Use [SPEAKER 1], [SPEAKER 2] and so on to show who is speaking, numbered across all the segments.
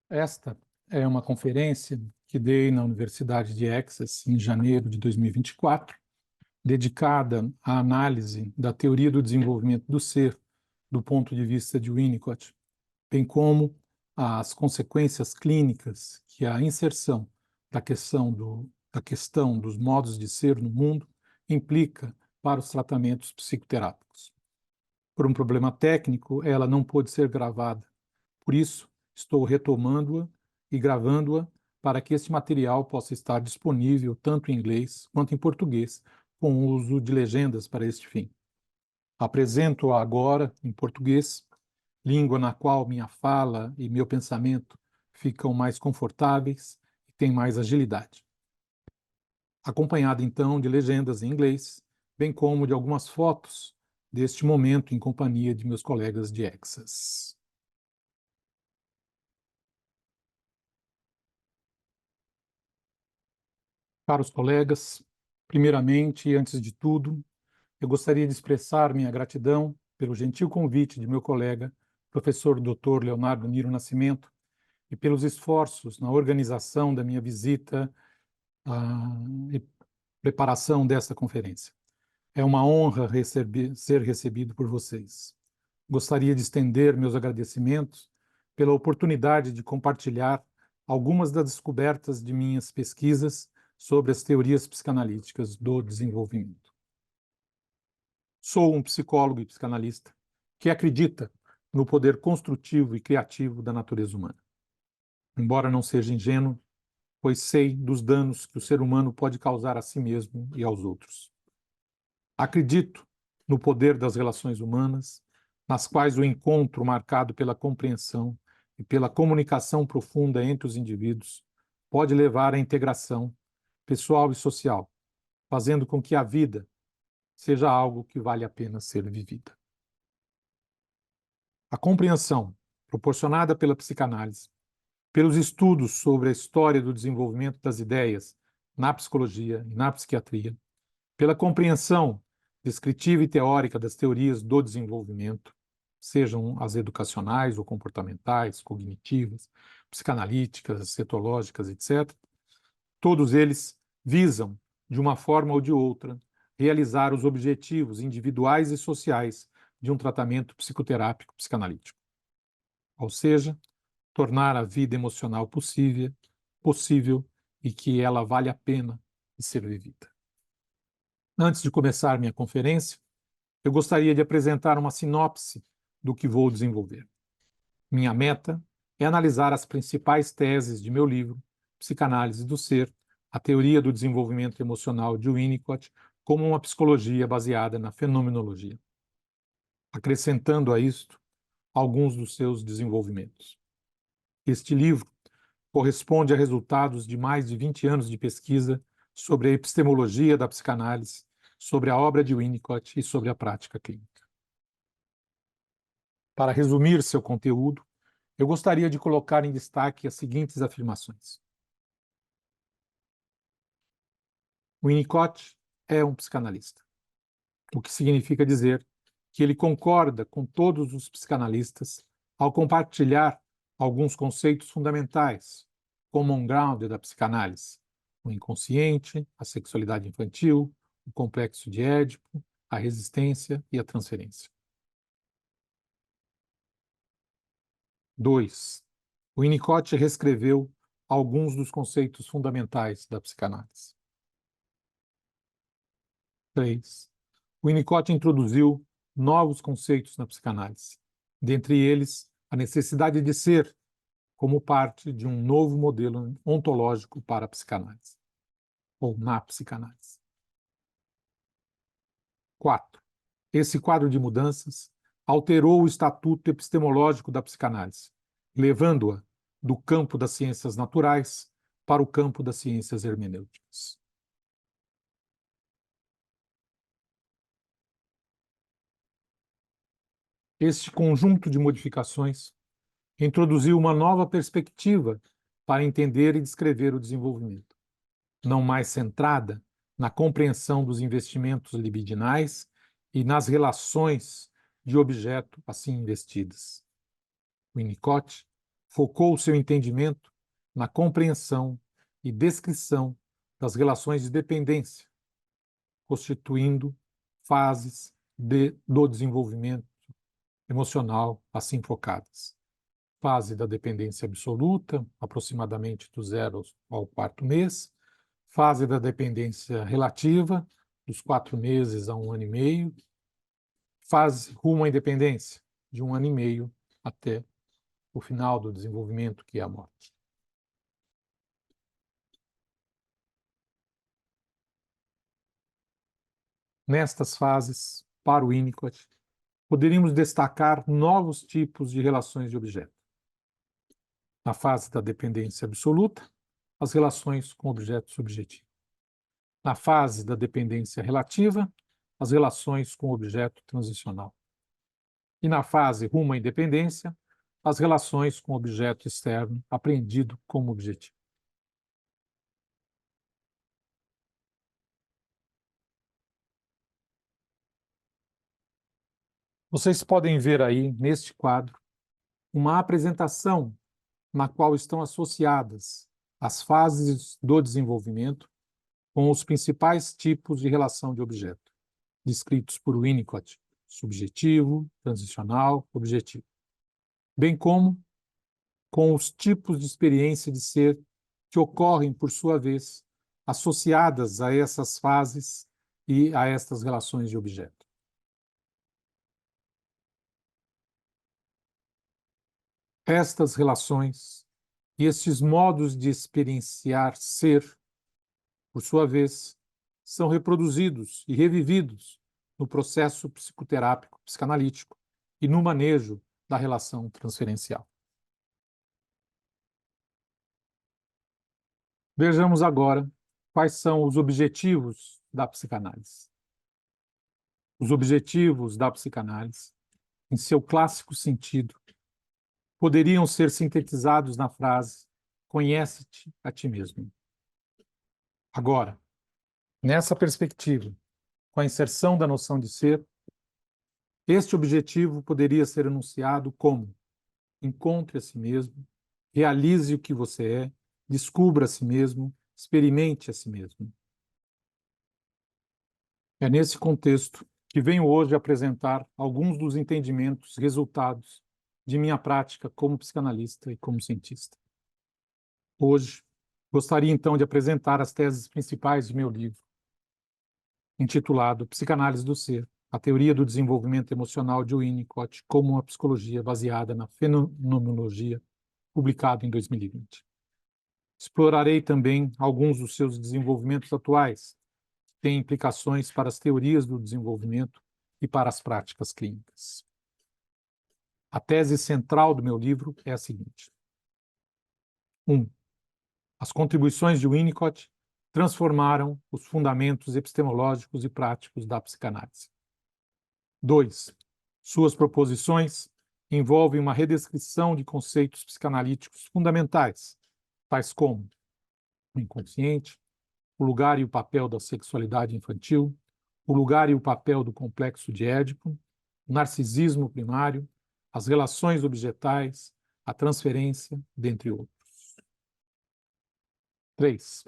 [SPEAKER 1] Esta é uma conferência que dei na Universidade de Texas em janeiro de 2024, dedicada à análise da teoria do desenvolvimento do ser do ponto de vista de Winnicott, bem como as consequências clínicas que a inserção da questão dos modos de ser no mundo implica para os tratamentos psicoterápicos. Por um problema técnico, ela não pôde ser gravada. Por isso, estou retomando-a e gravando-a para que este material possa estar disponível tanto em inglês quanto em português, com o uso de legendas para este fim. Apresento-a agora em português, língua na qual minha fala e meu pensamento ficam mais confortáveis e têm mais agilidade. Acompanhada, então, de legendas em inglês, bem como de algumas fotos deste momento em companhia de meus colegas de Texas. Caros colegas, primeiramente e antes de tudo, eu gostaria de expressar minha gratidão pelo gentil convite de meu colega, professor Dr. Leonardo Niro Nascimento, e pelos esforços na organização da minha visita e preparação desta conferência. É uma honra ser recebido por vocês. Gostaria de estender meus agradecimentos pela oportunidade de compartilhar algumas das descobertas de minhas pesquisas sobre as teorias psicanalíticas do desenvolvimento. Sou um psicólogo e psicanalista que acredita no poder construtivo e criativo da natureza humana. Embora não seja ingênuo, pois sei dos danos que o ser humano pode causar a si mesmo e aos outros. Acredito no poder das relações humanas, nas quais o encontro marcado pela compreensão e pela comunicação profunda entre os indivíduos pode levar à integração pessoal e social, fazendo com que a vida seja algo que vale a pena ser vivida. A compreensão proporcionada pela psicanálise, pelos estudos sobre a história do desenvolvimento das ideias na psicologia e na psiquiatria, pela compreensão descritiva e teórica das teorias do desenvolvimento, sejam as educacionais ou comportamentais, cognitivas, psicanalíticas, etológicas, etc., todos eles visam, de uma forma ou de outra, realizar os objetivos individuais e sociais de um tratamento psicoterápico psicanalítico. Ou seja, tornar a vida emocional possível e que ela vale a pena de ser vivida. Antes de começar minha conferência, eu gostaria de apresentar uma sinopse do que vou desenvolver. Minha meta é analisar as principais teses de meu livro, Psicanálise do Ser, a teoria do desenvolvimento emocional de Winnicott, como uma psicologia baseada na fenomenologia, acrescentando a isto alguns dos seus desenvolvimentos. Este livro corresponde a resultados de mais de 20 anos de pesquisa sobre a epistemologia da psicanálise, sobre a obra de Winnicott e sobre a prática clínica. Para resumir seu conteúdo, eu gostaria de colocar em destaque as seguintes afirmações. Winnicott é um psicanalista, o que significa dizer que ele concorda com todos os psicanalistas ao compartilhar alguns conceitos fundamentais, common ground da psicanálise, o inconsciente, a sexualidade infantil, o complexo de Édipo, a resistência e a transferência. 2. Winnicott reescreveu alguns dos conceitos fundamentais da psicanálise. 3. Winnicott introduziu novos conceitos na psicanálise, dentre eles a necessidade de ser como parte de um novo modelo ontológico para a psicanálise, ou na psicanálise. 4. Esse quadro de mudanças alterou o estatuto epistemológico da psicanálise, levando-a do campo das ciências naturais para o campo das ciências hermenêuticas. Este conjunto de modificações introduziu uma nova perspectiva para entender e descrever o desenvolvimento, não mais centrada na compreensão dos investimentos libidinais e nas relações de objeto assim investidas. Winnicott focou seu entendimento na compreensão e descrição das relações de dependência, constituindo fases do desenvolvimento emocional assim focadas. Fase da dependência absoluta, aproximadamente do 0 ao 4º mês. Fase da dependência relativa, dos 4 meses a 1 ano e meio. Fase rumo à independência, de 1 ano e meio até o final do desenvolvimento, que é a morte. Nestas fases, para o Winnicott, poderíamos destacar novos tipos de relações de objeto. Na fase da dependência absoluta, as relações com objeto subjetivo. Na fase da dependência relativa, as relações com objeto transicional. E na fase rumo à independência, as relações com objeto externo apreendido como objetivo. Vocês podem ver aí, neste quadro, uma apresentação na qual estão associadas as fases do desenvolvimento com os principais tipos de relação de objeto, descritos por Winnicott: subjetivo, transicional, objetivo, bem como com os tipos de experiência de ser que ocorrem, por sua vez, associadas a essas fases e a estas relações de objeto. Estas relações e estes modos de experienciar ser, por sua vez, são reproduzidos e revividos no processo psicoterápico psicanalítico e no manejo da relação transferencial. Vejamos agora quais são os objetivos da psicanálise. Os objetivos da psicanálise, em seu clássico sentido, poderiam ser sintetizados na frase: conhece-te a ti mesmo. Agora, nessa perspectiva, com a inserção da noção de ser, este objetivo poderia ser enunciado como: encontre a si mesmo, realize o que você é, descubra a si mesmo, experimente a si mesmo. É nesse contexto que venho hoje apresentar alguns dos entendimentos resultados de minha prática como psicanalista e como cientista. Hoje, gostaria então de apresentar as teses principais de meu livro, intitulado Psicanálise do Ser, a teoria do desenvolvimento emocional de Winnicott como uma psicologia baseada na fenomenologia, publicado em 2020. Explorarei também alguns dos seus desenvolvimentos atuais, que têm implicações para as teorias do desenvolvimento e para as práticas clínicas. A tese central do meu livro é a seguinte: 1. As contribuições de Winnicott transformaram os fundamentos epistemológicos e práticos da psicanálise. 2. Suas proposições envolvem uma redescrição de conceitos psicanalíticos fundamentais, tais como o inconsciente, o lugar e o papel da sexualidade infantil, o lugar e o papel do complexo de Édipo, o narcisismo primário, as relações objetais, a transferência, dentre outros. 3.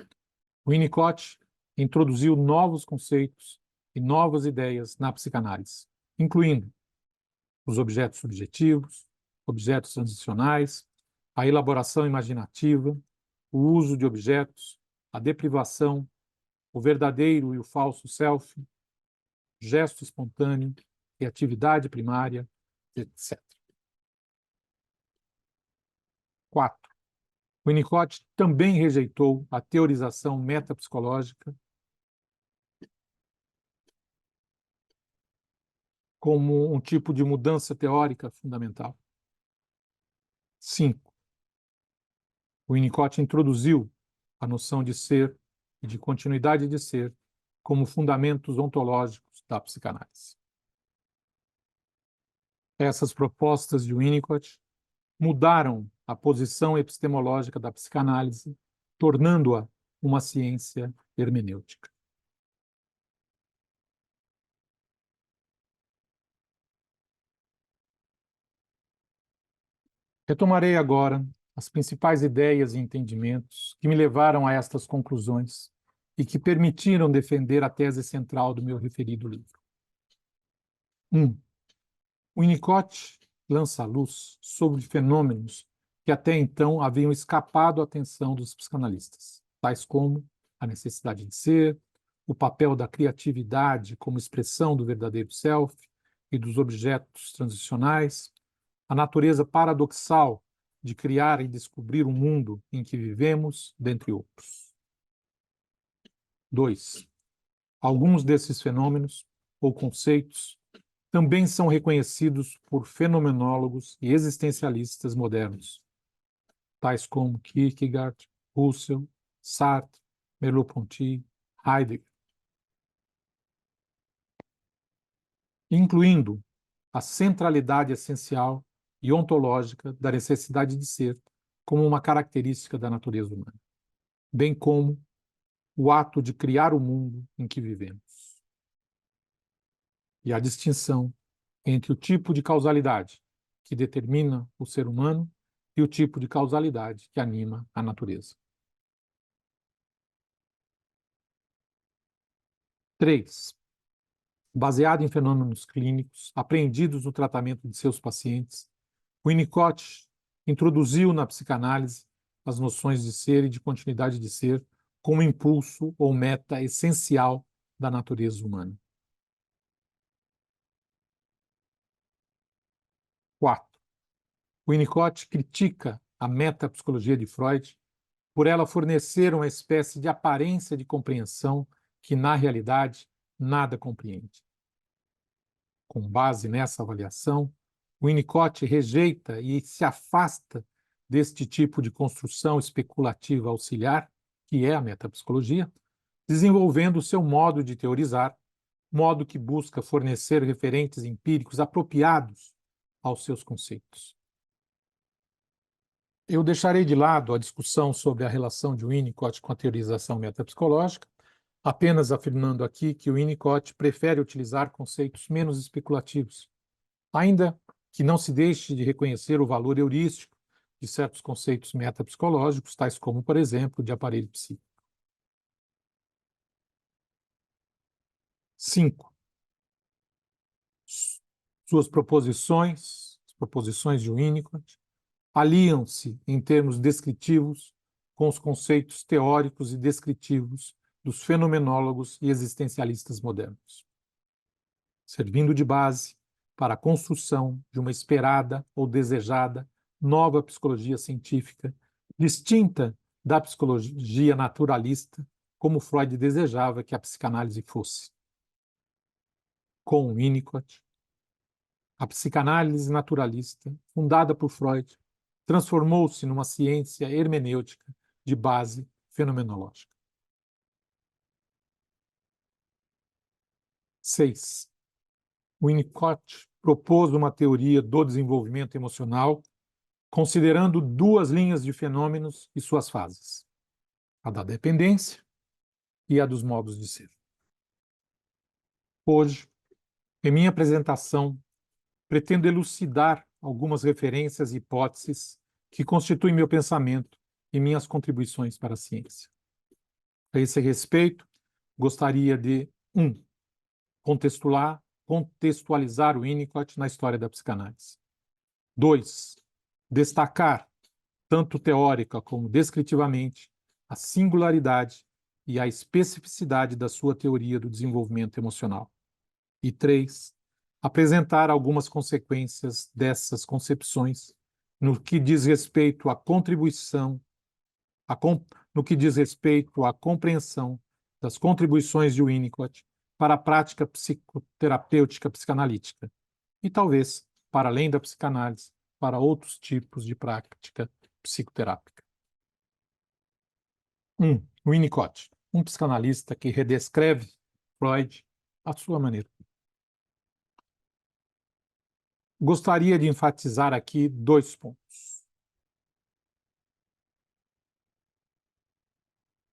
[SPEAKER 1] Winnicott introduziu novos conceitos e novas ideias na psicanálise, incluindo os objetos subjetivos, objetos transicionais, a elaboração imaginativa, o uso de objetos, a deprivação, o verdadeiro e o falso self, gesto espontâneo, criatividade primária, etc. 4. Winnicott também rejeitou a teorização metapsicológica como um tipo de mudança teórica fundamental. 5. Winnicott introduziu a noção de ser e de continuidade de ser como fundamentos ontológicos da psicanálise. Essas propostas de Winnicott mudaram a posição epistemológica da psicanálise, tornando-a uma ciência hermenêutica. Retomarei agora as principais ideias e entendimentos que me levaram a estas conclusões e que permitiram defender a tese central do meu referido livro. 1. O Winnicott lança a luz sobre fenômenos que até então haviam escapado à atenção dos psicanalistas, tais como a necessidade de ser, o papel da criatividade como expressão do verdadeiro self e dos objetos transicionais, a natureza paradoxal de criar e descobrir o mundo em que vivemos, dentre outros. 2. Alguns desses fenômenos ou conceitos também são reconhecidos por fenomenólogos e existencialistas modernos, tais como Kierkegaard, Husserl, Sartre, Merleau-Ponty, Heidegger, incluindo a centralidade essencial e ontológica da necessidade de ser como uma característica da natureza humana, bem como o ato de criar o mundo em que vivemos. E a distinção entre o tipo de causalidade que determina o ser humano e o tipo de causalidade que anima a natureza. 3. Baseado em fenômenos clínicos apreendidos no tratamento de seus pacientes, Winnicott introduziu na psicanálise as noções de ser e de continuidade de ser como impulso ou meta essencial da natureza humana. 4. Winnicott critica a metapsicologia de Freud por ela fornecer uma espécie de aparência de compreensão que, na realidade, nada compreende. Com base nessa avaliação, Winnicott rejeita e se afasta deste tipo de construção especulativa auxiliar, que é a metapsicologia, desenvolvendo o seu modo de teorizar, modo que busca fornecer referentes empíricos apropriados aos seus conceitos. Eu deixarei de lado a discussão sobre a relação de Winnicott com a teorização metapsicológica, apenas afirmando aqui que o Winnicott prefere utilizar conceitos menos especulativos, ainda que não se deixe de reconhecer o valor heurístico de certos conceitos metapsicológicos, tais como, por exemplo, de aparelho psíquico. 5. Suas proposições, as proposições de Winnicott, aliam-se em termos descritivos com os conceitos teóricos e descritivos dos fenomenólogos e existencialistas modernos, servindo de base para a construção de uma esperada ou desejada nova psicologia científica, distinta da psicologia naturalista, como Freud desejava que a psicanálise fosse. Com Winnicott, a psicanálise naturalista, fundada por Freud, transformou-se numa ciência hermenêutica de base fenomenológica. 6. Winnicott propôs uma teoria do desenvolvimento emocional considerando duas linhas de fenômenos e suas fases, a da dependência e a dos modos de ser. Hoje, em minha apresentação, pretendo elucidar algumas referências e hipóteses que constituem meu pensamento e minhas contribuições para a ciência. A esse respeito, gostaria de 1. Contextualizar o Winnicott na história da psicanálise. 2. Destacar, tanto teórica como descritivamente, a singularidade e a especificidade da sua teoria do desenvolvimento emocional. E 3. Apresentar algumas consequências dessas concepções no que diz respeito à contribuição, no que diz respeito à compreensão das contribuições de Winnicott para a prática psicoterapêutica psicanalítica e talvez, para além da psicanálise, para outros tipos de prática psicoterápica. 1. Winnicott, um psicanalista que redescreve Freud à sua maneira. Gostaria de enfatizar aqui 2 pontos.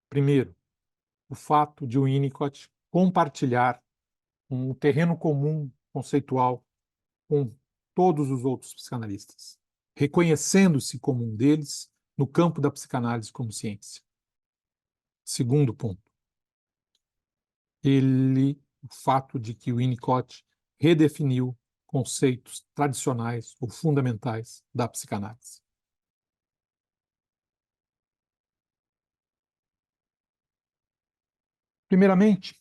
[SPEAKER 1] Primeiro, o fato de Winnicott compartilhar um terreno comum conceitual com todos os outros psicanalistas, reconhecendo-se como um deles no campo da psicanálise como ciência. Segundo ponto, o fato de que o Winnicott redefiniu conceitos tradicionais ou fundamentais da psicanálise. Primeiramente,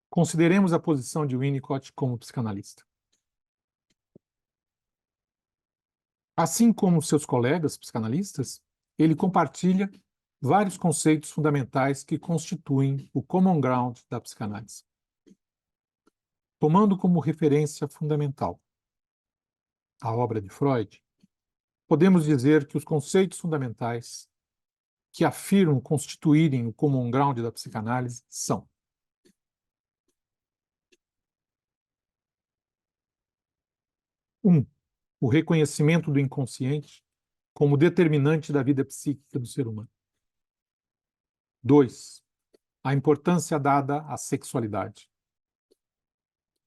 [SPEAKER 1] consideremos a posição de Winnicott como psicanalista. Assim como seus colegas psicanalistas, ele compartilha vários conceitos fundamentais que constituem o common ground da psicanálise. Tomando como referência fundamental a obra de Freud, podemos dizer que os conceitos fundamentais que afirmam constituírem o common ground da psicanálise são: 1. O reconhecimento do inconsciente como determinante da vida psíquica do ser humano. 2. A importância dada à sexualidade.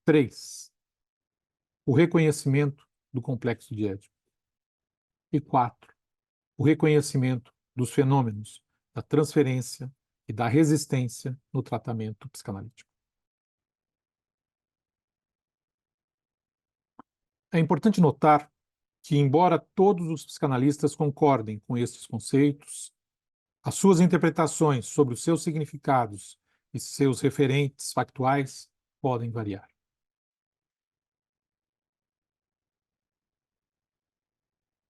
[SPEAKER 1] 3. O reconhecimento do complexo de Édipo. E 4. O reconhecimento dos fenômenos da transferência e da resistência no tratamento psicanalítico. É importante notar que, embora todos os psicanalistas concordem com estes conceitos, as suas interpretações sobre os seus significados e seus referentes factuais podem variar.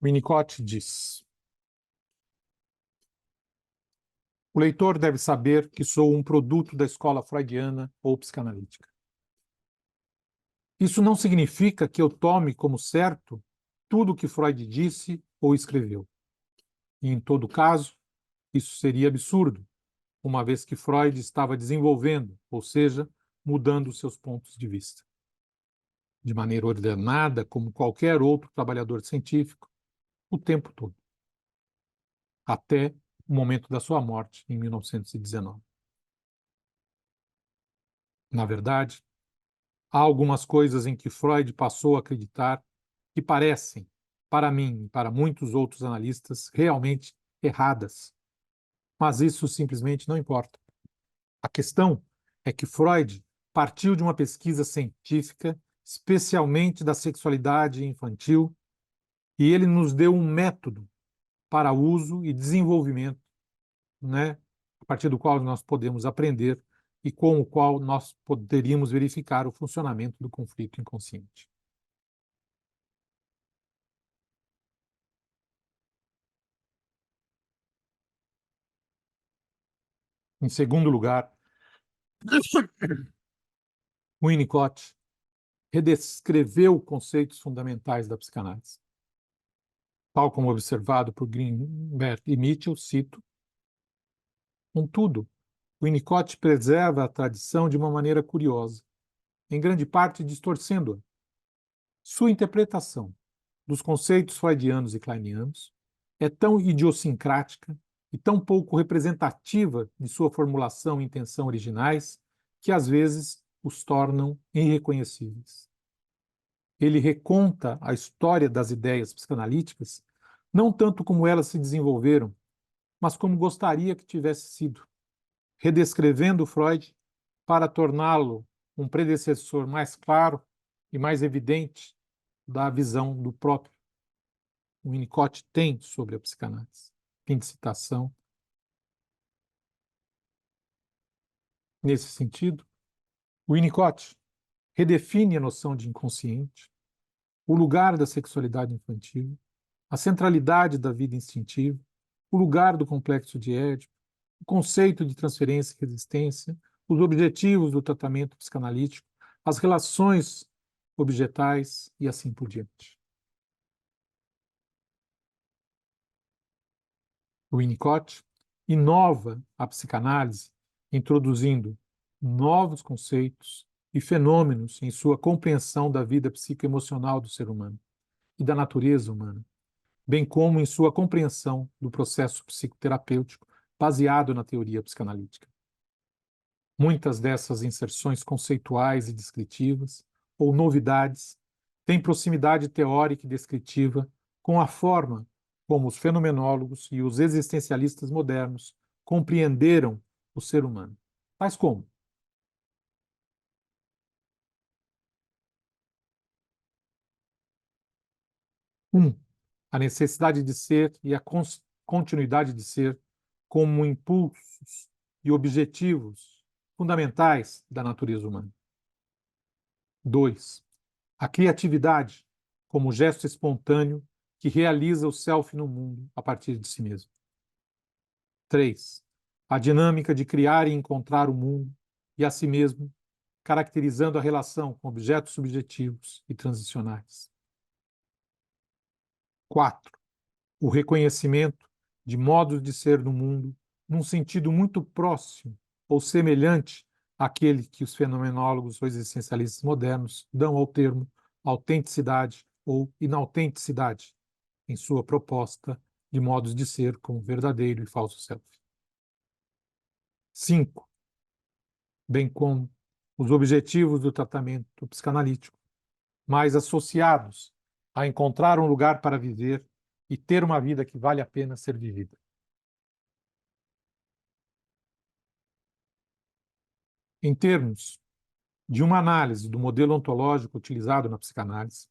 [SPEAKER 1] Winnicott diz: o leitor deve saber que sou um produto da escola freudiana ou psicanalítica. Isso não significa que eu tome como certo tudo o que Freud disse ou escreveu. E, em todo caso, isso seria absurdo, uma vez que Freud estava desenvolvendo, ou seja, mudando seus pontos de vista. De maneira ordenada, como qualquer outro trabalhador científico, o tempo todo. Até o momento da sua morte, em 1919. Na verdade, há algumas coisas em que Freud passou a acreditar que parecem, para mim e para muitos outros analistas, realmente erradas. Mas isso simplesmente não importa. A questão é que Freud partiu de uma pesquisa científica, especialmente da sexualidade infantil, e ele nos deu um método para uso e desenvolvimento, né, a partir do qual nós podemos aprender e com o qual nós poderíamos verificar o funcionamento do conflito inconsciente. Em segundo lugar, Winnicott redescreveu conceitos fundamentais da psicanálise. Tal como observado por Greenberg e Mitchell, cito: contudo, Winnicott preserva a tradição de uma maneira curiosa, em grande parte distorcendo-a. Sua interpretação dos conceitos freudianos e kleinianos é tão idiosincrática e tão pouco representativa de sua formulação e intenção originais que, às vezes, os tornam irreconhecíveis. Ele reconta a história das ideias psicanalíticas não tanto como elas se desenvolveram, mas como gostaria que tivesse sido, redescrevendo Freud para torná-lo um predecessor mais claro e mais evidente da visão do próprio Winnicott tem sobre a psicanálise. Fim de citação. Nesse sentido, Winnicott redefine a noção de inconsciente, o lugar da sexualidade infantil, a centralidade da vida instintiva, o lugar do complexo de Édipo, o conceito de transferência e resistência, os objetivos do tratamento psicanalítico, as relações objetais e assim por diante. Winnicott inova a psicanálise, introduzindo novos conceitos e fenômenos em sua compreensão da vida psicoemocional do ser humano e da natureza humana, bem como em sua compreensão do processo psicoterapêutico baseado na teoria psicanalítica. Muitas dessas inserções conceituais e descritivas, ou novidades, têm proximidade teórica e descritiva com a forma como os fenomenólogos e os existencialistas modernos compreenderam o ser humano. Tais como: 1. A necessidade de ser e a continuidade de ser como impulsos e objetivos fundamentais da natureza humana. 2. A criatividade como gesto espontâneo que realiza o self no mundo a partir de si mesmo. 3. A dinâmica de criar e encontrar o mundo e a si mesmo, caracterizando a relação com objetos subjetivos e transicionais. 4. O reconhecimento de modos de ser no mundo num sentido muito próximo ou semelhante àquele que os fenomenólogos ou existencialistas modernos dão ao termo autenticidade ou inautenticidade, em sua proposta de modos de ser como verdadeiro e falso self. 5. Bem como os objetivos do tratamento psicanalítico, mais associados a encontrar um lugar para viver e ter uma vida que vale a pena ser vivida. Em termos de uma análise do modelo ontológico utilizado na psicanálise,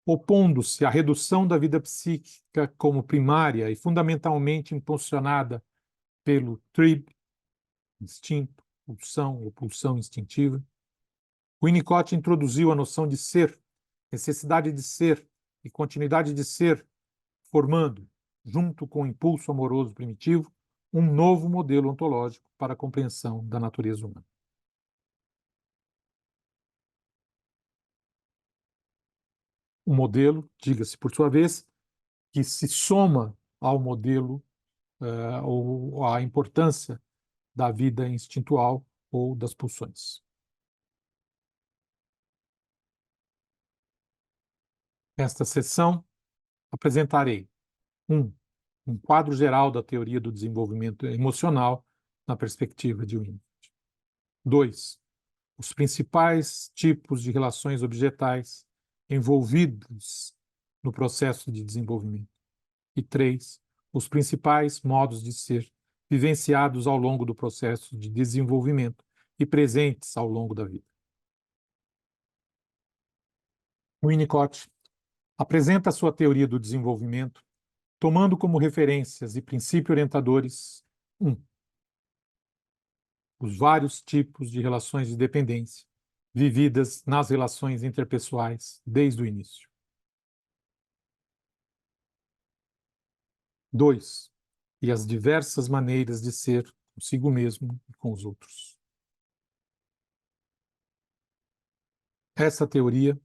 [SPEAKER 1] opondo-se à redução da vida psíquica como primária e fundamentalmente impulsionada pelo TRIB, instinto, pulsão ou pulsão instintiva, Winnicott introduziu a noção de ser, necessidade de ser e continuidade de ser, formando, junto com o impulso amoroso primitivo, um novo modelo ontológico para a compreensão da natureza humana. Um modelo, diga-se por sua vez, que se soma ao modelo ou à importância da vida instintual ou das pulsões. Nesta sessão, apresentarei 1. Um quadro geral da teoria do desenvolvimento emocional na perspectiva de Winnicott. 2. Os principais tipos de relações objetais envolvidos no processo de desenvolvimento. E 3. Os principais modos de ser vivenciados ao longo do processo de desenvolvimento e presentes ao longo da vida. Winnicott apresenta a sua teoria do desenvolvimento tomando como referências e princípios orientadores 1. Os vários tipos de relações de dependência vividas nas relações interpessoais desde o início. 2. E as diversas maneiras de ser consigo mesmo e com os outros. Essa teoria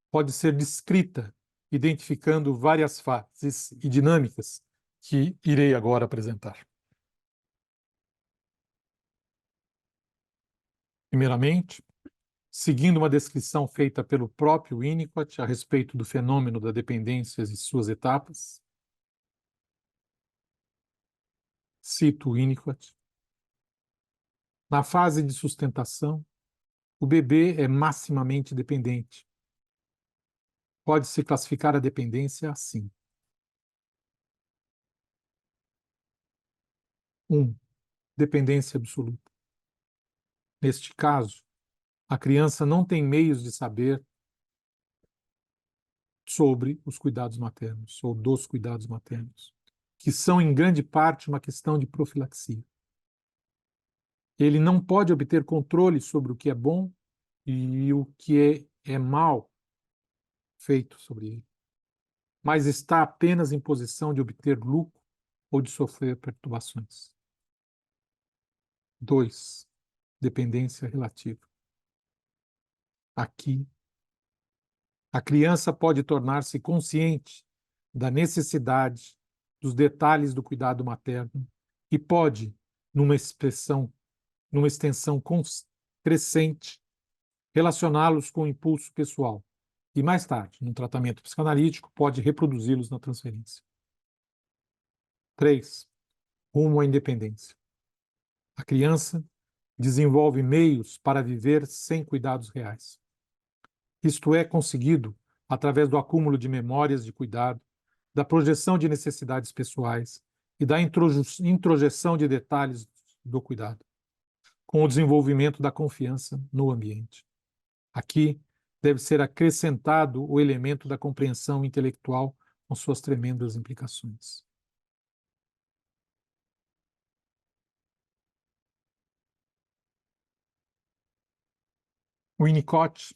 [SPEAKER 1] pode ser descrita identificando várias fases e dinâmicas que irei agora apresentar. Primeiramente, seguindo uma descrição feita pelo próprio Winnicott a respeito do fenômeno da dependência e suas etapas. Cito Winnicott. Na fase de sustentação, o bebê é maximamente dependente. Pode-se classificar a dependência assim. 1. Dependência absoluta. Neste caso, a criança não tem meios de saber sobre os cuidados maternos, ou dos cuidados maternos, que são, em grande parte, uma questão de profilaxia. Ele não pode obter controle sobre o que é bom e o que é mal feito sobre ele, mas está apenas em posição de obter lucro ou de sofrer perturbações. 2. Dependência relativa. Aqui, a criança pode tornar-se consciente da necessidade dos detalhes do cuidado materno e pode, numa extensão crescente, relacioná-los com o impulso pessoal e, mais tarde, num tratamento psicanalítico, pode reproduzi-los na transferência. 3. Rumo à independência. A criança desenvolve meios para viver sem cuidados reais. Isto é conseguido através do acúmulo de memórias de cuidado da projeção de necessidades pessoais e da introjeção de detalhes do cuidado, com o desenvolvimento da confiança no ambiente. Aqui deve ser acrescentado o elemento da compreensão intelectual com suas tremendas implicações. Winnicott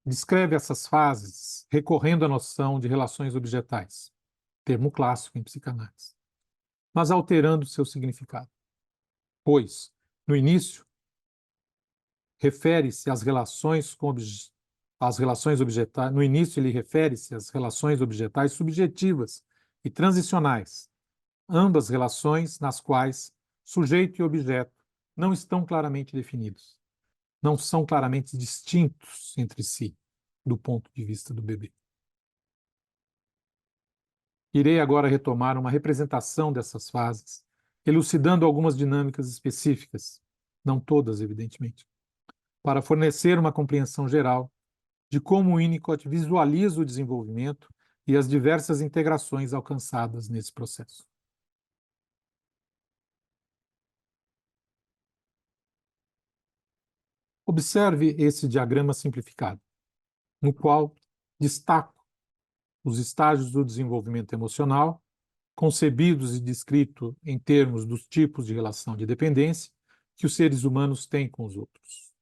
[SPEAKER 1] descreve essas fases recorrendo à noção de relações objetais, termo clássico em psicanálise, mas alterando seu significado. Pois, no início, refere-se às relações com as relações objetais, no início ele refere-se às relações objetais subjetivas e transicionais, ambas relações nas quais sujeito e objeto não estão claramente definidos, não são claramente distintos entre si, do ponto de vista do bebê. Irei agora retomar uma representação dessas fases, elucidando algumas dinâmicas específicas, não todas, evidentemente, para fornecer uma compreensão geral de como o Winnicott visualiza o desenvolvimento e as diversas integrações alcançadas nesse processo. Observe esse diagrama simplificado, no qual destaco os estágios do desenvolvimento emocional, concebidos e descritos em termos dos tipos de relação de dependência que os seres humanos têm com os outros.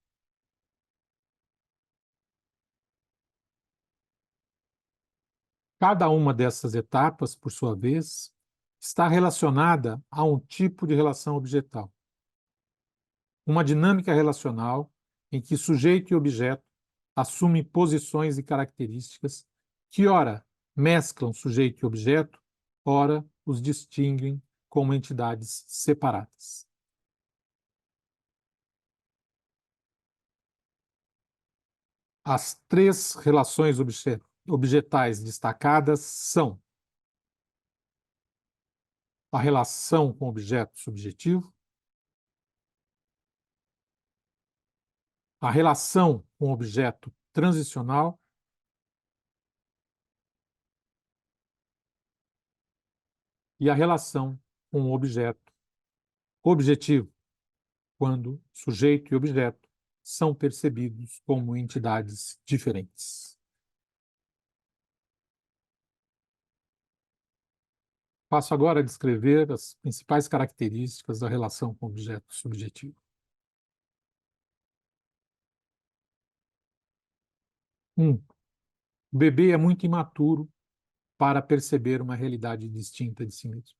[SPEAKER 1] Cada uma dessas etapas, por sua vez, está relacionada a um tipo de relação objetal. Uma dinâmica relacional em que sujeito e objeto assumem posições e características que, ora, mesclam sujeito e objeto, ora, os distinguem como entidades separadas. As três relações objetais destacadas são a relação com objeto subjetivo, a relação com objeto transicional e a relação com o objeto objetivo, quando sujeito e objeto são percebidos como entidades diferentes. Passo agora a descrever as principais características da relação com objeto subjetivo. 1. O bebê é muito imaturo para perceber uma realidade distinta de si mesmo.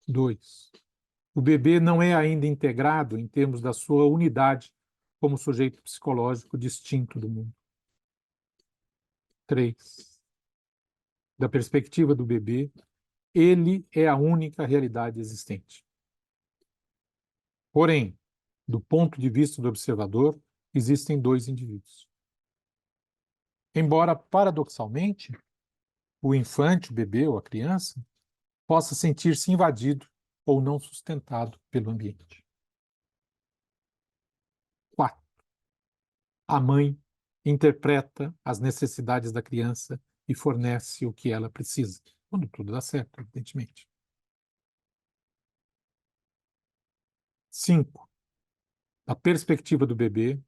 [SPEAKER 1] 2. O bebê não é ainda integrado em termos da sua unidade como sujeito psicológico distinto do mundo. 3. Da perspectiva do bebê, ele é a única realidade existente. Porém, do ponto de vista do observador, existem dois indivíduos. Embora, paradoxalmente, o infante, o bebê ou a criança, possa sentir-se invadido ou não sustentado pelo ambiente. 4. A mãe interpreta as necessidades da criança e fornece o que ela precisa, quando tudo dá certo, evidentemente. 5. Da perspectiva do bebê,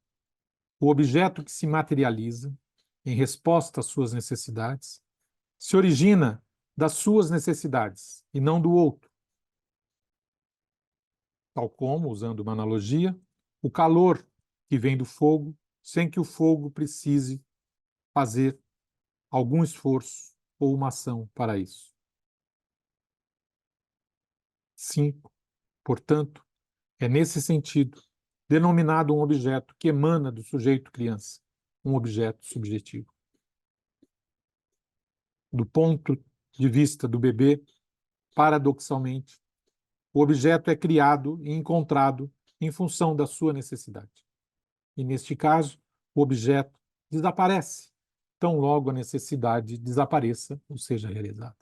[SPEAKER 1] o objeto que se materializa em resposta às suas necessidades se origina das suas necessidades e não do outro. Tal como, usando uma analogia, o calor que vem do fogo sem que o fogo precise fazer algum esforço ou uma ação para isso. 5. Portanto, é nesse sentido denominado um objeto que emana do sujeito criança, um objeto subjetivo. Do ponto de vista do bebê, paradoxalmente, o objeto é criado e encontrado em função da sua necessidade. E, neste caso, o objeto desaparece, tão logo a necessidade desapareça ou seja realizada.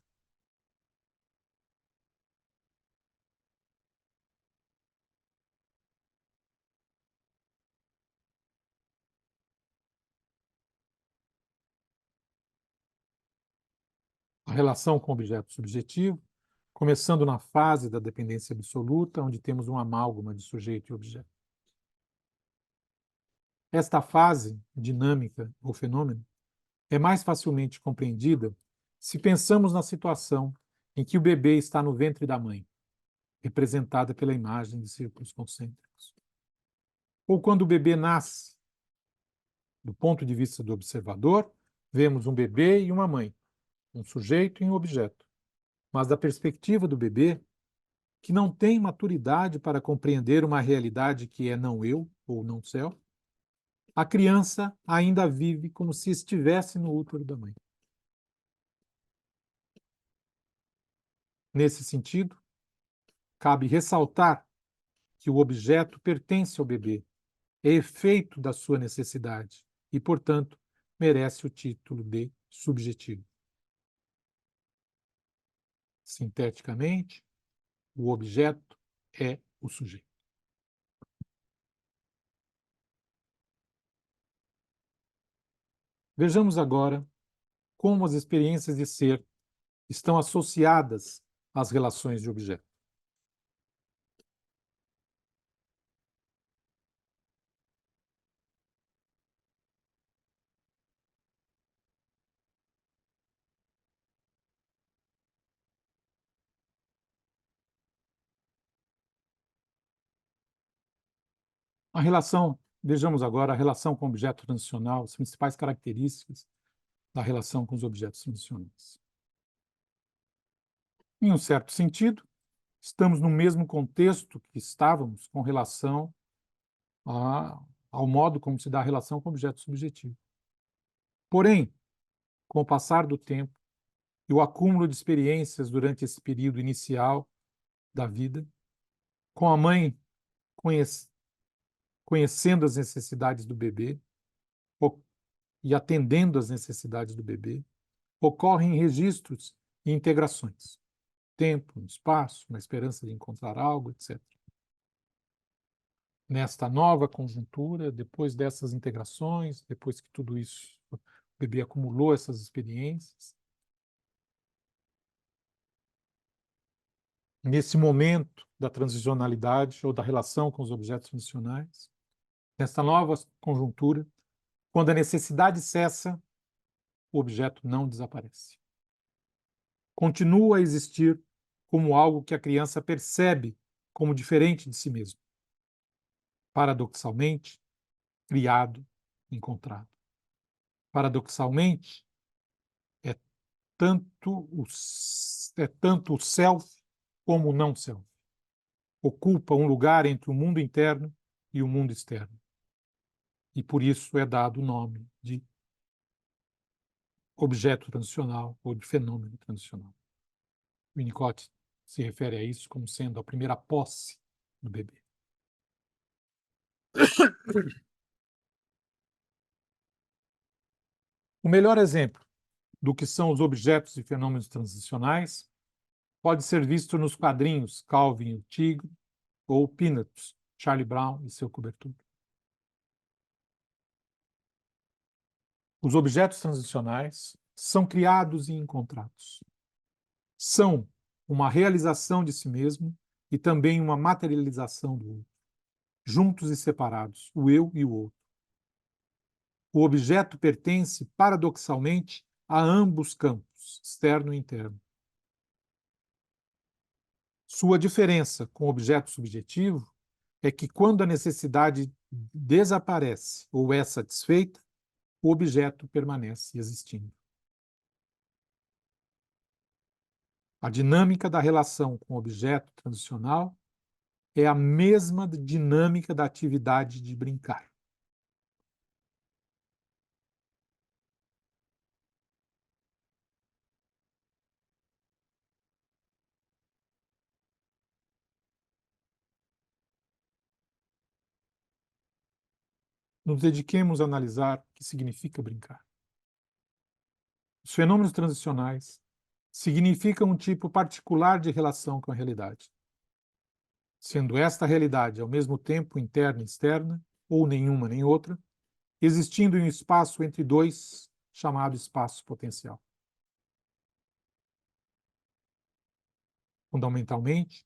[SPEAKER 1] relação com o objeto subjetivo, começando na fase da dependência absoluta, onde temos um amálgama de sujeito e objeto. Esta fase dinâmica ou fenômeno é mais facilmente compreendida se pensamos na situação em que o bebê está no ventre da mãe, representada pela imagem de círculos concêntricos. Ou quando o bebê nasce. Do ponto de vista do observador, vemos um bebê e uma mãe, um sujeito e um objeto. Mas da perspectiva do bebê, que não tem maturidade para compreender uma realidade que é não eu ou não self, a criança ainda vive como se estivesse no útero da mãe. Nesse sentido, cabe ressaltar que o objeto pertence ao bebê, é efeito da sua necessidade e, portanto, merece o título de subjetivo. Sinteticamente, o objeto é o sujeito. Vejamos agora como as experiências de ser estão associadas às relações de objeto. A relação, vejamos agora a relação com o objeto transicional, as principais características da relação com os objetos transicionais. Em um certo sentido, estamos no mesmo contexto que estávamos com relação ao modo como se dá a relação com o objeto subjetivo. Porém, com o passar do tempo e o acúmulo de experiências durante esse período inicial da vida, com a mãe conhecendo as necessidades do bebê e atendendo às necessidades do bebê, ocorrem registros e integrações. Tempo, espaço, uma esperança de encontrar algo, etc. Nesta nova conjuntura, depois dessas integrações, depois que tudo isso, o bebê acumulou essas experiências, nesse momento da transicionalidade ou da relação com os objetos funcionais, nesta nova conjuntura, quando a necessidade cessa, o objeto não desaparece. Continua a existir como algo que a criança percebe como diferente de si mesmo. Paradoxalmente, criado, encontrado. Paradoxalmente, é tanto o self como o não self. Ocupa um lugar entre o mundo interno e o mundo externo. E por isso é dado o nome de objeto transicional ou de fenômeno transicional. Winnicott se refere a isso como sendo a primeira posse do bebê. O melhor exemplo do que são os objetos e fenômenos transicionais pode ser visto nos quadrinhos Calvin e o Tigre ou Peanuts, Charlie Brown e seu cobertor. Os objetos transicionais são criados e encontrados. São uma realização de si mesmo e também uma materialização do outro, juntos e separados, o eu e o outro. O objeto pertence, paradoxalmente, a ambos campos, externo e interno. Sua diferença com o objeto subjetivo é que, quando a necessidade desaparece ou é satisfeita, o objeto permanece existindo. A dinâmica da relação com o objeto transicional é a mesma dinâmica da atividade de brincar. Nos dediquemos a analisar o que significa brincar. Os fenômenos transicionais significam um tipo particular de relação com a realidade, sendo esta realidade ao mesmo tempo interna e externa, ou nenhuma nem outra, existindo em um espaço entre dois, chamado espaço potencial. Fundamentalmente,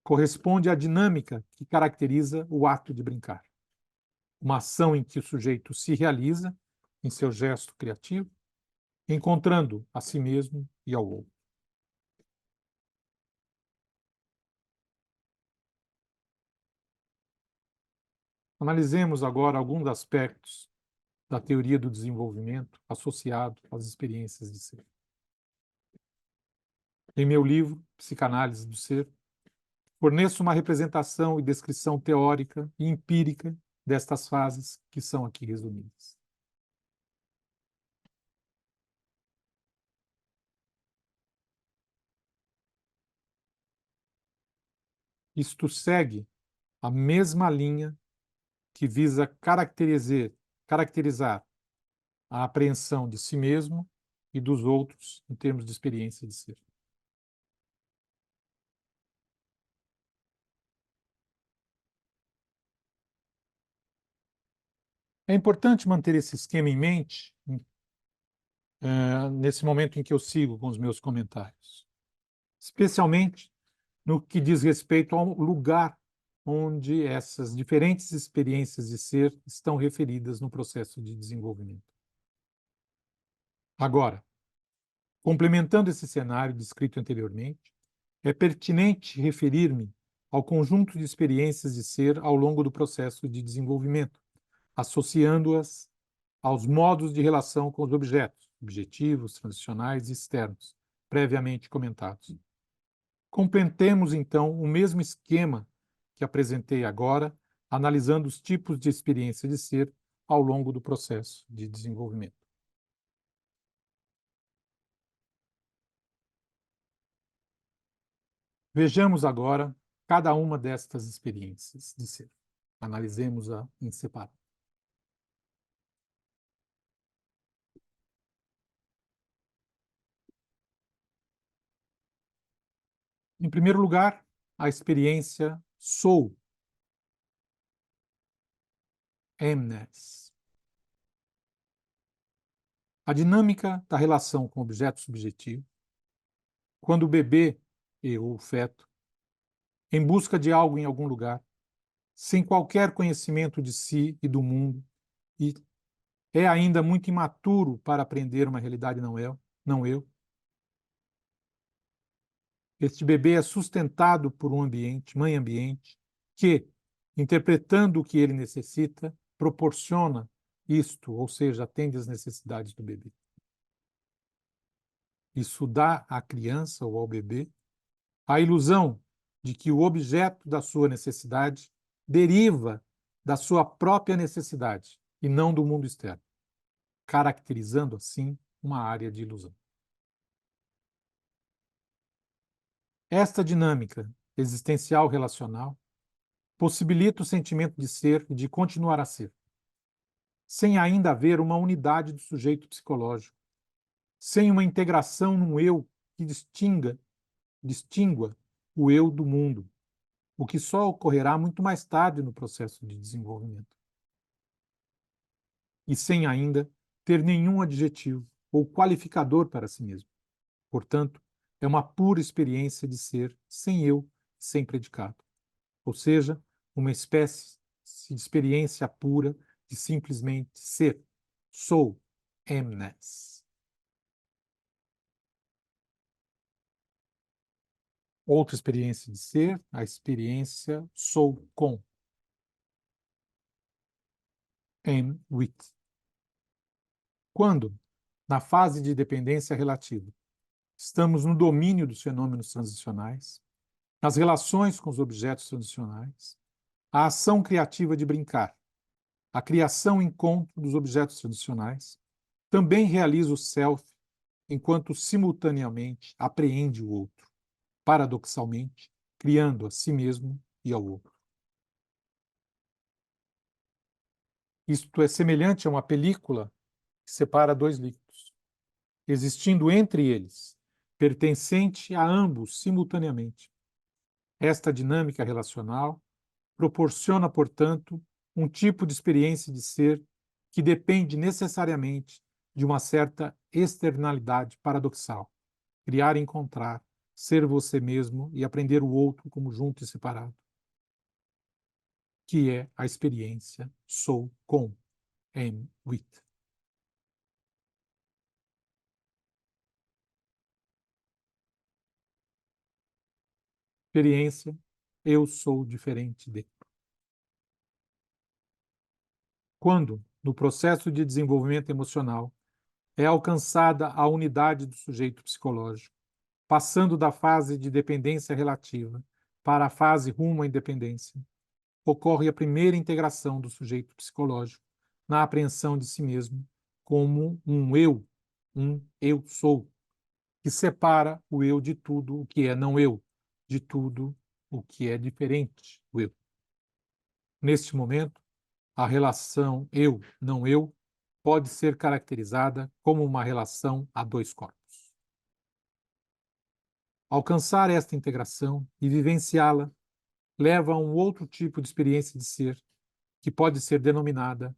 [SPEAKER 1] corresponde à dinâmica que caracteriza o ato de brincar. Uma ação em que o sujeito se realiza em seu gesto criativo, encontrando a si mesmo e ao outro. Analisemos agora alguns aspectos da teoria do desenvolvimento associado às experiências de ser. Em meu livro, Psicanálise do Ser, forneço uma representação e descrição teórica e empírica destas fases que são aqui resumidas. Isto segue a mesma linha que visa caracterizar a apreensão de si mesmo e dos outros em termos de experiência de ser. É importante manter esse esquema em mente nesse momento em que eu sigo com os meus comentários, especialmente no que diz respeito ao lugar onde essas diferentes experiências de ser estão referidas no processo de desenvolvimento. Agora, complementando esse cenário descrito anteriormente, é pertinente referir-me ao conjunto de experiências de ser ao longo do processo de desenvolvimento, associando-as aos modos de relação com os objetos, objetivos, transicionais e externos, previamente comentados. Completemos, então, o mesmo esquema que apresentei agora, analisando os tipos de experiência de ser ao longo do processo de desenvolvimento. Vejamos agora cada uma destas experiências de ser. Analisemos-a em separado. Em primeiro lugar, a experiência sou, amness. A dinâmica da relação com o objeto subjetivo, quando o bebê ou o feto, em busca de algo em algum lugar, sem qualquer conhecimento de si e do mundo, e é ainda muito imaturo para aprender uma realidade não eu. Este bebê é sustentado por um ambiente, mãe ambiente, que, interpretando o que ele necessita, proporciona isto, ou seja, atende às necessidades do bebê. Isso dá à criança ou ao bebê a ilusão de que o objeto da sua necessidade deriva da sua própria necessidade e não do mundo externo, caracterizando assim uma área de ilusão. Esta dinâmica existencial relacional possibilita o sentimento de ser e de continuar a ser, sem ainda haver uma unidade do sujeito psicológico, sem uma integração num eu que distingua o eu do mundo, o que só ocorrerá muito mais tarde no processo de desenvolvimento. E sem ainda ter nenhum adjetivo ou qualificador para si mesmo. Portanto, é uma pura experiência de ser sem eu, sem predicado. Ou seja, uma espécie de experiência pura de simplesmente ser. Sou, amness. Outra experiência de ser, a experiência sou com. Am with. Quando, na fase de dependência relativa, estamos no domínio dos fenômenos transicionais, nas relações com os objetos transicionais, a ação criativa de brincar, a criação encontro dos objetos transicionais, também realiza o self enquanto simultaneamente apreende o outro, paradoxalmente, criando a si mesmo e ao outro. Isto é semelhante a uma película que separa dois líquidos, existindo entre eles, pertencente a ambos simultaneamente. Esta dinâmica relacional proporciona, portanto, um tipo de experiência de ser que depende necessariamente de uma certa externalidade paradoxal, criar e encontrar, ser você mesmo e aprender o outro como junto e separado, que é a experiência sou com, am with. Experiência, eu sou diferente de. Quando, no processo de desenvolvimento emocional, é alcançada a unidade do sujeito psicológico, passando da fase de dependência relativa para a fase rumo à independência, ocorre a primeira integração do sujeito psicológico na apreensão de si mesmo como um eu sou, que separa o eu de tudo o que é não eu, de tudo o que é diferente do eu. Neste momento, a relação eu-não eu pode ser caracterizada como uma relação a dois corpos. Alcançar esta integração e vivenciá-la leva a um outro tipo de experiência de ser, que pode ser denominada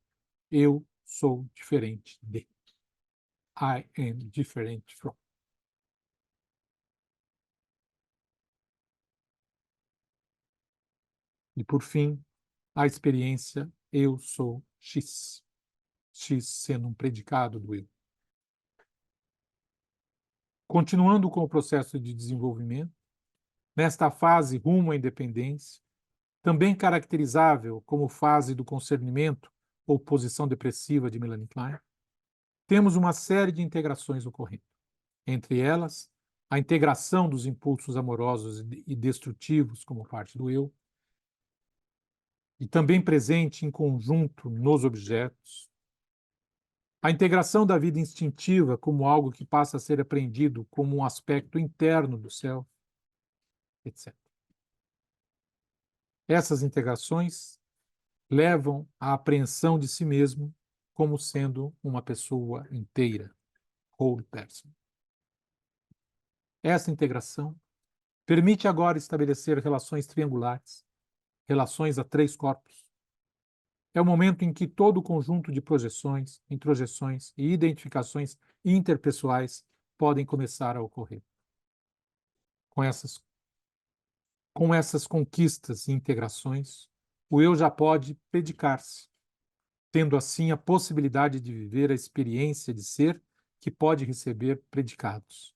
[SPEAKER 1] eu sou diferente de. I am different from. E, por fim, a experiência eu sou X. X sendo um predicado do eu. Continuando com o processo de desenvolvimento, nesta fase rumo à independência, também caracterizável como fase do concernimento ou posição depressiva de Melanie Klein, temos uma série de integrações ocorrendo. Entre elas, a integração dos impulsos amorosos e destrutivos como parte do eu, e também presente em conjunto nos objetos, a integração da vida instintiva como algo que passa a ser apreendido como um aspecto interno do self, etc. Essas integrações levam à apreensão de si mesmo como sendo uma pessoa inteira, whole person. Essa integração permite agora estabelecer relações triangulares, relações a três corpos. É o momento em que todo o conjunto de projeções, introjeções e identificações interpessoais podem começar a ocorrer. Com essas conquistas e integrações, o eu já pode predicar-se, tendo assim a possibilidade de viver a experiência de ser que pode receber predicados.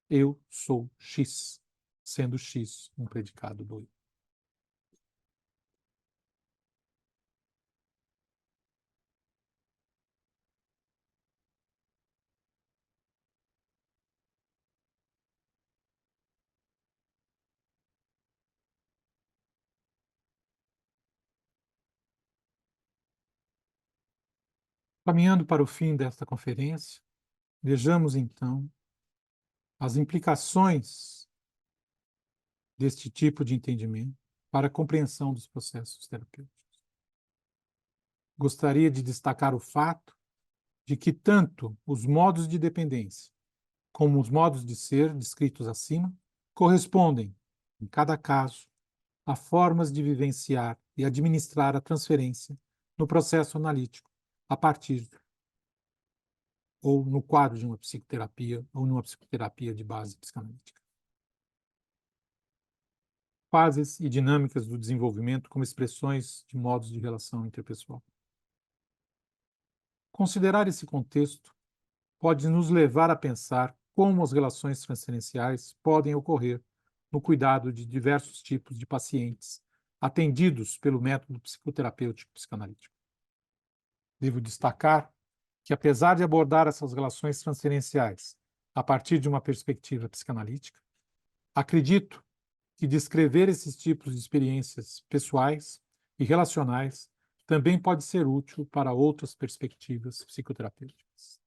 [SPEAKER 1] Eu sou X, sendo X um predicado do eu. Caminhando para o fim desta conferência, vejamos então as implicações deste tipo de entendimento para a compreensão dos processos terapêuticos. Gostaria de destacar o fato de que tanto os modos de dependência como os modos de ser descritos acima correspondem, em cada caso, a formas de vivenciar e administrar a transferência no processo analítico, a partir ou no quadro de uma psicoterapia ou numa psicoterapia de base psicanalítica. Fases e dinâmicas do desenvolvimento como expressões de modos de relação interpessoal. Considerar esse contexto pode nos levar a pensar como as relações transferenciais podem ocorrer no cuidado de diversos tipos de pacientes atendidos pelo método psicoterapêutico psicanalítico. Devo destacar que, apesar de abordar essas relações transferenciais a partir de uma perspectiva psicanalítica, acredito que descrever esses tipos de experiências pessoais e relacionais também pode ser útil para outras perspectivas psicoterapêuticas.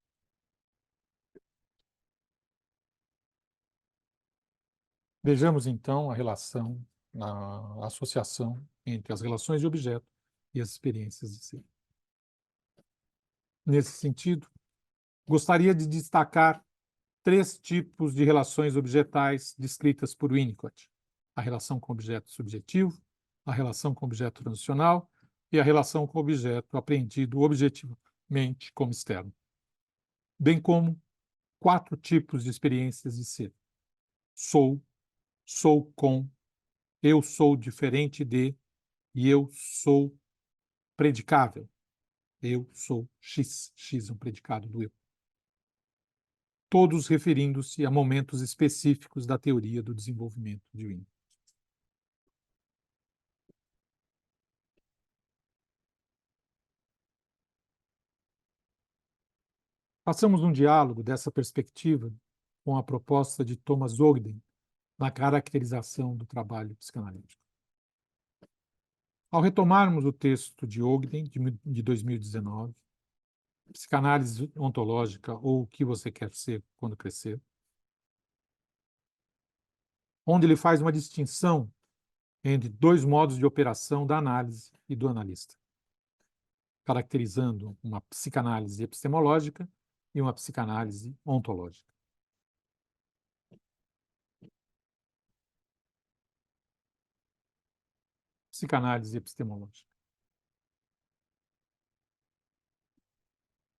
[SPEAKER 1] Vejamos então a relação, a associação entre as relações de objeto e as experiências de ser. Nesse sentido, gostaria de destacar três tipos de relações objetais descritas por Winnicott: a relação com objeto subjetivo, a relação com objeto transicional e a relação com objeto apreendido objetivamente como externo, bem como quatro tipos de experiências de ser: sou, sou com, eu sou diferente de e eu sou predicável. Eu sou X. X é um predicado do eu. Todos referindo-se a momentos específicos da teoria do desenvolvimento de Wien. Passamos um diálogo dessa perspectiva com a proposta de Thomas Ogden na caracterização do trabalho psicanalítico. Ao retomarmos o texto de Ogden, de 2019, Psicanálise Ontológica ou O que você quer ser quando crescer, onde ele faz uma distinção entre dois modos de operação da análise e do analista, caracterizando uma psicanálise epistemológica e uma psicanálise ontológica. Psicanálise epistemológica.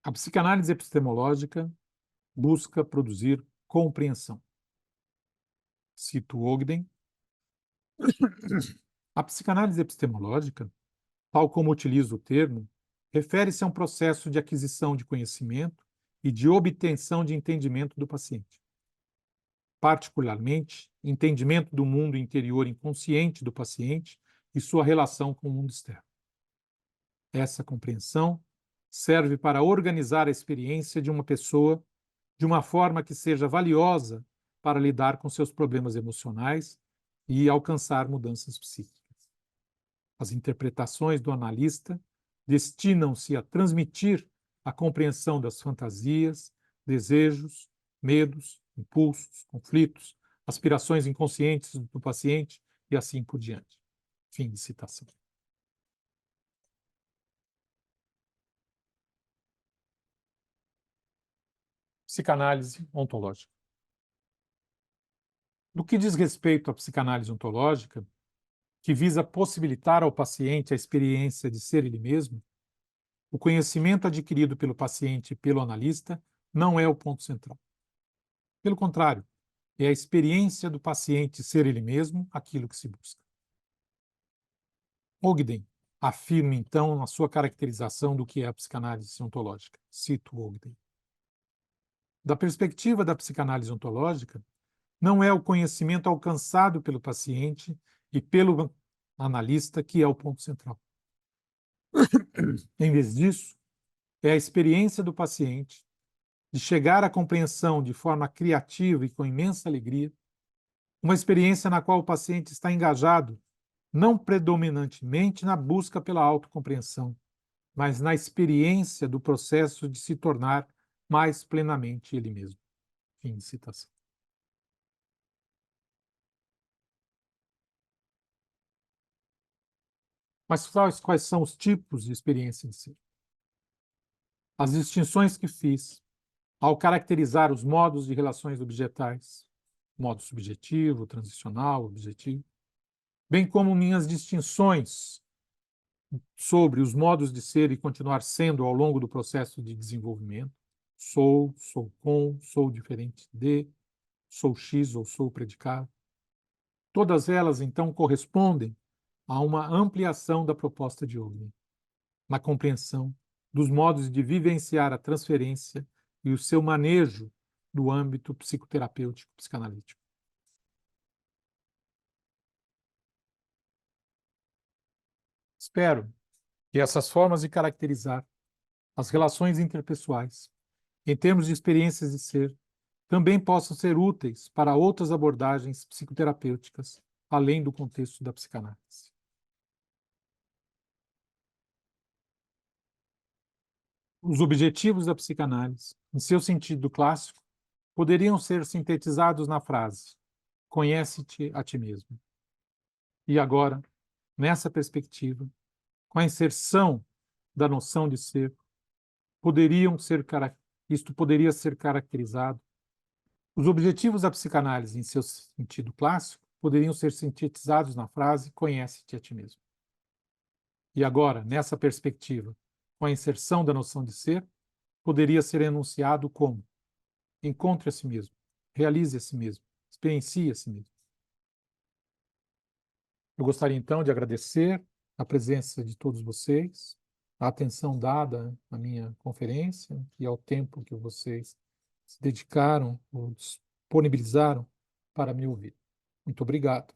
[SPEAKER 1] A psicanálise epistemológica busca produzir compreensão. Cito Ogden. A psicanálise epistemológica, tal como utiliza o termo, refere-se a um processo de aquisição de conhecimento e de obtenção de entendimento do paciente. Particularmente, entendimento do mundo interior inconsciente do paciente e sua relação com o mundo externo. Essa compreensão serve para organizar a experiência de uma pessoa de uma forma que seja valiosa para lidar com seus problemas emocionais e alcançar mudanças psíquicas. As interpretações do analista destinam-se a transmitir a compreensão das fantasias, desejos, medos, impulsos, conflitos, aspirações inconscientes do paciente e assim por diante. Fim de citação. Psicanálise ontológica. No que diz respeito à psicanálise ontológica, que visa possibilitar ao paciente a experiência de ser ele mesmo, o conhecimento adquirido pelo paciente e pelo analista não é o ponto central. Pelo contrário, é a experiência do paciente ser ele mesmo aquilo que se busca. Ogden afirma, então, na sua caracterização do que é a psicanálise ontológica. Cito Ogden. Da perspectiva da psicanálise ontológica, não é o conhecimento alcançado pelo paciente e pelo analista que é o ponto central. Em vez disso, é a experiência do paciente de chegar à compreensão de forma criativa e com imensa alegria, uma experiência na qual o paciente está engajado não predominantemente na busca pela autocompreensão, mas na experiência do processo de se tornar mais plenamente ele mesmo. Fim de citação. Mas quais são os tipos de experiência de si? As distinções que fiz ao caracterizar os modos de relações objetais, modo subjetivo, transicional, objetivo, bem como minhas distinções sobre os modos de ser e continuar sendo ao longo do processo de desenvolvimento, sou com, sou diferente de, sou X ou sou predicado. Todas elas, então, correspondem a uma ampliação da proposta de Ogden, na compreensão dos modos de vivenciar a transferência e o seu manejo do âmbito psicoterapêutico psicanalítico. Espero que essas formas de caracterizar as relações interpessoais, em termos de experiências de ser, também possam ser úteis para outras abordagens psicoterapêuticas, além do contexto da psicanálise. Os objetivos da psicanálise, em seu sentido clássico, poderiam ser sintetizados na frase: conhece-te a ti mesmo. E agora, nessa perspectiva, com a inserção da noção de ser, isto poderia ser caracterizado. Os objetivos da psicanálise, em seu sentido clássico, poderiam ser sintetizados na frase conhece-te a ti mesmo. E agora, nessa perspectiva, com a inserção da noção de ser, poderia ser enunciado como encontre a si mesmo, realize a si mesmo, experiencie a si mesmo. Eu gostaria, então, de agradecer a presença de todos vocês, a atenção dada à minha conferência e ao tempo que vocês se dedicaram ou disponibilizaram para me ouvir. Muito obrigado.